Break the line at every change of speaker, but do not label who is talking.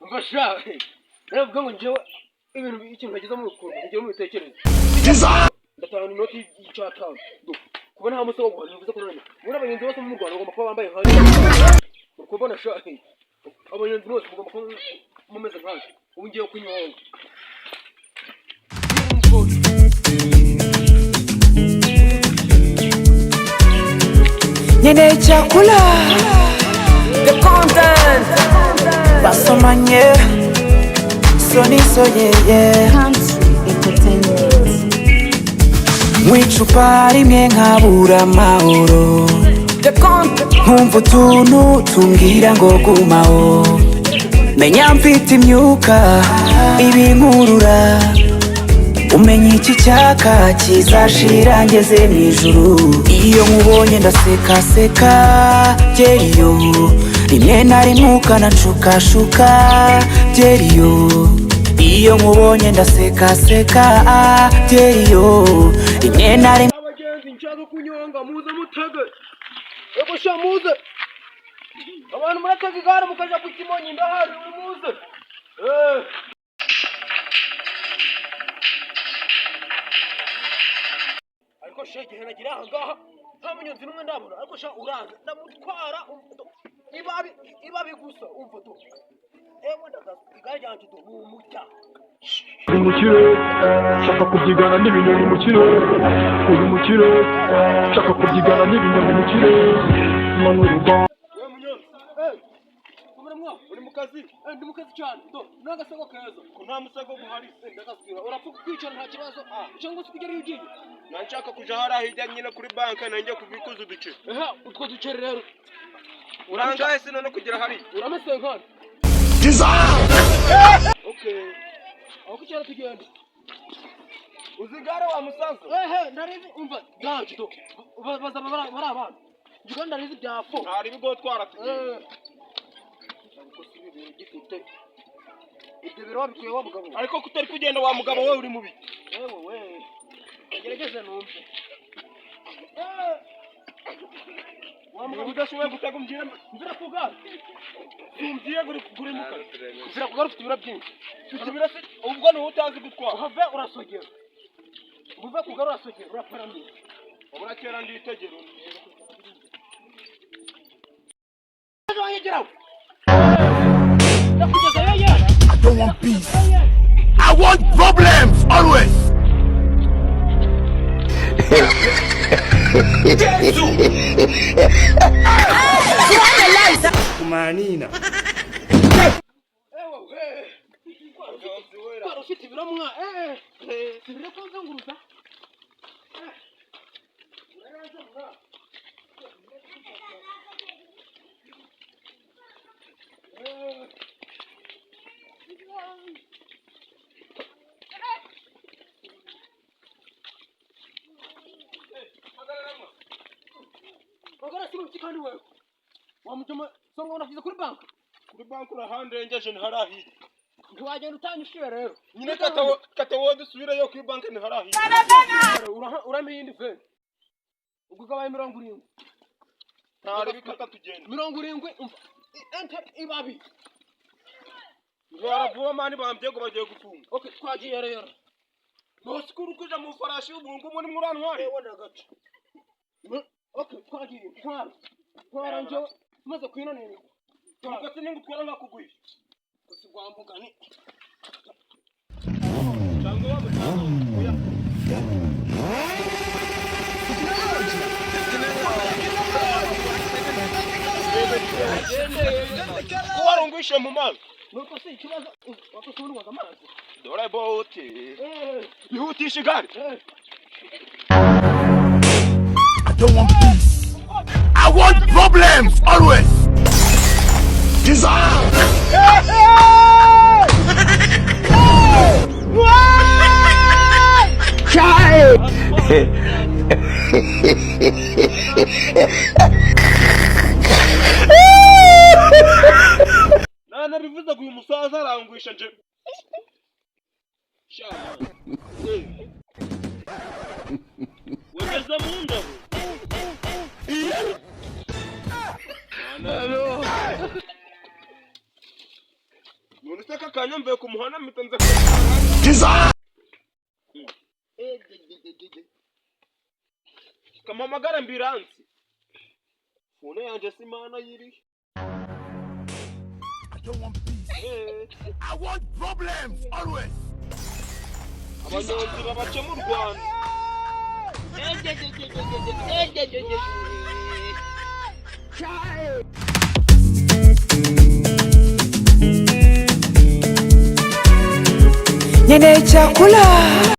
mfasha navuga ngo njyewe ibintu ikintu bageze mu rukundo ngiye mu bitekerezo ndatanga inoti y'icatanu kubona nta musego guhana bivuze ko none muri abagenzi bose mu Rwanda bagomba kuba bambaye hano ukubona sha abagenzi bose bagomba kuba mumeze nkaje ubu ngiye kunyonga
Nyene chakula the content basomanye soni soyeye
Country Entertainment.
mwicupa rimwe nkabura amahoro the content nkumva utuntu tumbwira ngo gumaho menya mfite imyuka ibinkurura umenya iki cyaka kizashira ngeze mu ijuru iyo nkubonye ndaseka seka byeriyo rimwe na rimwe ukananshukashuka byeriyo iyo nkubonye ndaseka seka byeriyo rimwe na rimwe
abagenzi nshaka kunyonga muze mutege ego sha muze abantu muratega igare mukaja ku Kimonyi ndahari muze ariko sha igihe nagira aha ngaha nta munyonzi n'umwe ndabona ariko sha uraza ndamutwara ibabi gusa umva to ewe ndagaza igare ryanje do mumuta
umukire shaka kubyigana n'ibinyoni umukire uyu mukire shaka kubyigana n'ibinyoni umukire manurwa
we munyonzi kumuremwa uri mu kazi ndi mu kazi cyane do nagasego keza ko nta musego guhari ndakasubira urapfuka kwicara nta kibazo cyangwa se kugera ugiye
nanshaka kuja hara hirya nyine kuri banka nanjye kubikuza uduce
utwo duce rero
urangaye se none kugera hari
uramese nkana okay aho kucyara tugenda
uzigare wa musanzu
ndarizi umva ganje to bazaba bari abantu njuga ndarizi byafo
hari ibigo twara tugenda
ariko si bibiri gifite ibyo biro bikuye wa mugabo
ariko kutari kugenda wa mugabo we uri mubi
we gerageze numve wa mugabo
udashoboye gutega umbyire
mvira kugara
umbyire guri muka
mvira kugara ufite ibiro byinshi
ufite ibiro se ubwo ni utazi gutwara
uhave urasogera uve kugara urasogera uraparamira
urakera nditegero
wanyegeraho
I don't want peace I want problems always
kumanina
ufite ibiro mwa sibire ko nzenguruza Agora simu kandi wewe wamutuma songa unafiza kuri bank
urahandengeje ni harahi
ntiwagenda utanyishyuye rero
nyine katawo dusubireyo kuri banki ni harahi
uramenye indi fe ubwo gabaye 70
ntari bikata tugenda
70 ente ibabi
baravuba mani bambye ngo bagiye gufunga
okay twagiye rero
nosikuru kuja mu farashi ubungu muri murantwari
wenda gace okay twagiye twara njo maze kwinonera
ubwo se ningu twara nkakugwisha
kusigwambugani
cyangwa oya warungwishe mu mazi
nuko se ikibazo wakosubirwa amazi
dore bote yihutisha igare
I don't want peace I want problems always
nana bivuze ngo uyu musaza arangwisha nje wageze mu ndabo Umuntu useka kanyambaye ku muhanda mitanze kamamagara ambiransi. Fone yanje simana yiri.
I don't want peace. I want problems always.
Abanyonzi babace mu Rwanda.
Nyeneye chakula